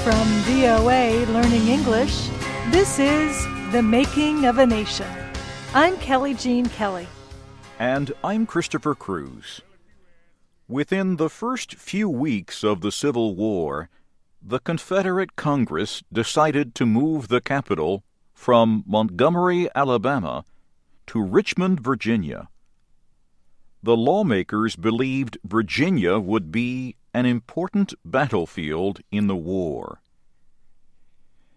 From VOA Learning English, this is The Making of a Nation. I'm Kelly Jean Kelly. And I'm Christopher Cruz. Within the first few weeks of the Civil War, the Confederate Congress decided to move the capital from Montgomery, Alabama, to Richmond, Virginia. The lawmakers believed Virginia would be an important battlefield in the war.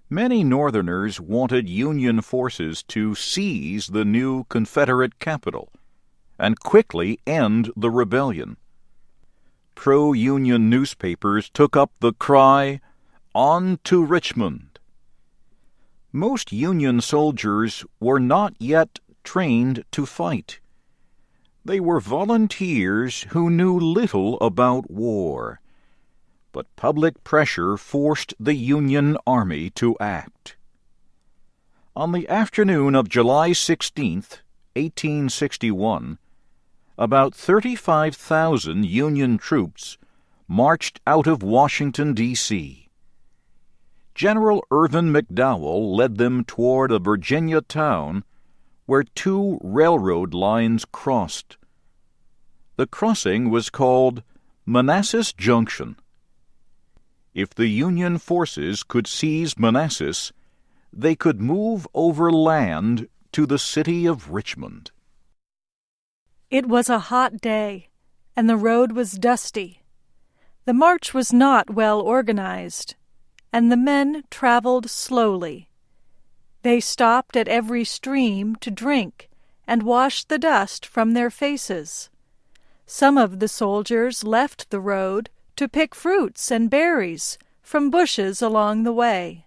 Many Northerners wanted Union forces to seize the new Confederate capital and quickly end the rebellion. Pro-Union newspapers took up the cry, "On to Richmond!" Most Union soldiers were not yet trained to fight. They were volunteers who knew little about war, but public pressure forced the Union Army to act. On the afternoon of July 16, 1861, about 35,000 Union troops marched out of Washington, D.C. General Irvin McDowell led them toward a Virginia town where two railroad lines crossed. The crossing was called Manassas Junction. If the Union forces could seize Manassas, they could move overland to the city of Richmond. It was a hot day, and the road was dusty. The march was not well organized, and the men traveled slowly. They stopped at every stream to drink and wash the dust from their faces. Some of the soldiers left the road to pick fruits and berries from bushes along the way.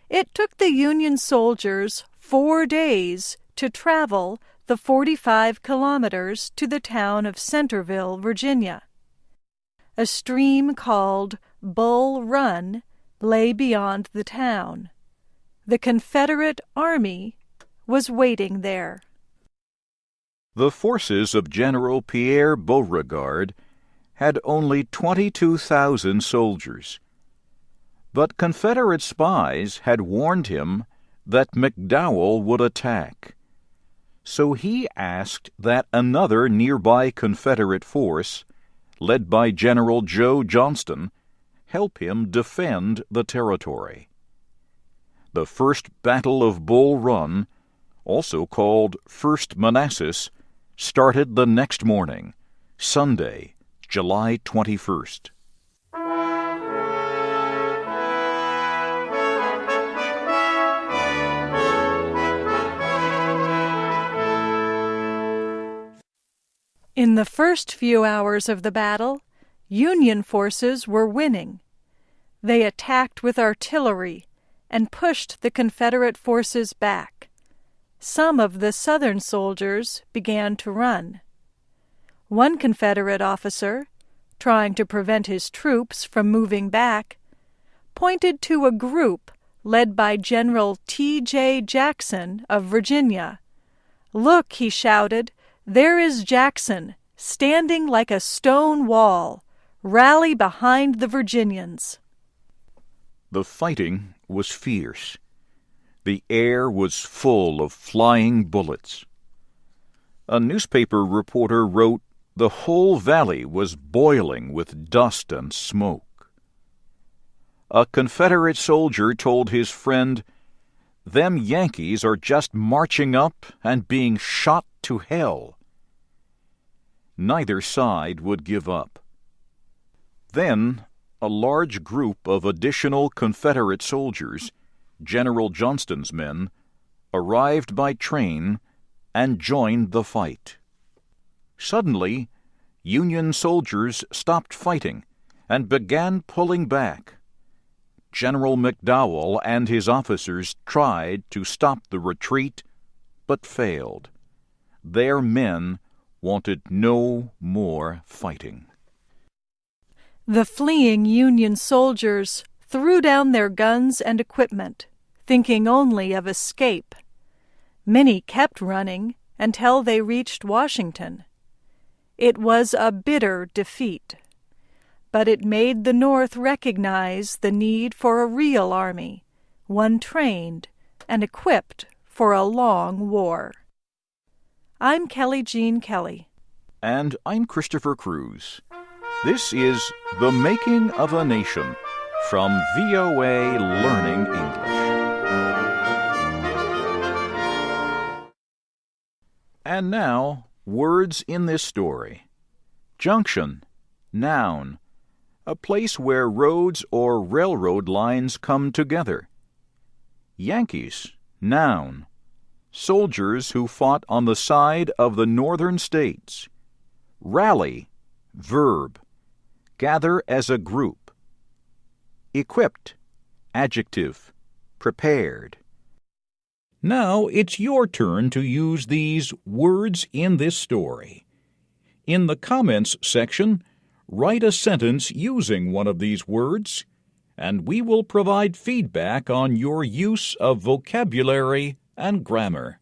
It took the Union soldiers 4 days to travel the 45 kilometers to the town of Centerville, Virginia. A stream called Bull Run lay beyond the town. The Confederate Army was waiting there. The forces of General Pierre Beauregard had only 22,000 soldiers. But Confederate spies had warned him that McDowell would attack. So he asked that another nearby Confederate force, led by General Joe Johnston, help him defend the territory. The First Battle of Bull Run, also called First Manassas, started the next morning, Sunday, July 21st. In the first few hours of the battle, Union forces were winning. They attacked with artillery and pushed the Confederate forces back. Some of the Southern soldiers began to run. One Confederate officer, trying to prevent his troops from moving back, pointed to a group led by General T.J. Jackson of Virginia. "Look," he shouted, "there is Jackson, standing like a stone wall. Rally behind the Virginians." The fighting was fierce. The air was full of flying bullets. A newspaper reporter wrote, "The whole valley was boiling with dust and smoke." A Confederate soldier told his friend, "Them Yankees are just marching up and being shot to hell." Neither side would give up. Then a large group of additional Confederate soldiers, General Johnston's men, arrived by train and joined the fight. Suddenly, Union soldiers stopped fighting and began pulling back. General McDowell and his officers tried to stop the retreat, but failed. Their men wanted no more fighting. The fleeing Union soldiers threw down their guns and equipment, thinking only of escape. Many kept running until they reached Washington. It was a bitter defeat. but it made the North recognize the need for a real army, one trained and equipped for a long war. I'm Kelly Jean Kelly. And I'm Christopher Cruz. This is The Making of a Nation from VOA Learning English. And now, words in this story. Junction, noun, a place where roads or railroad lines come together. Yankees, noun, soldiers who fought on the side of the northern states. Rally, verb, gather as a group. Equipped, adjective, prepared. Now it's your turn to use these words in this story. In the comments section, write a sentence using one of these words, and we will provide feedback on your use of vocabulary and grammar.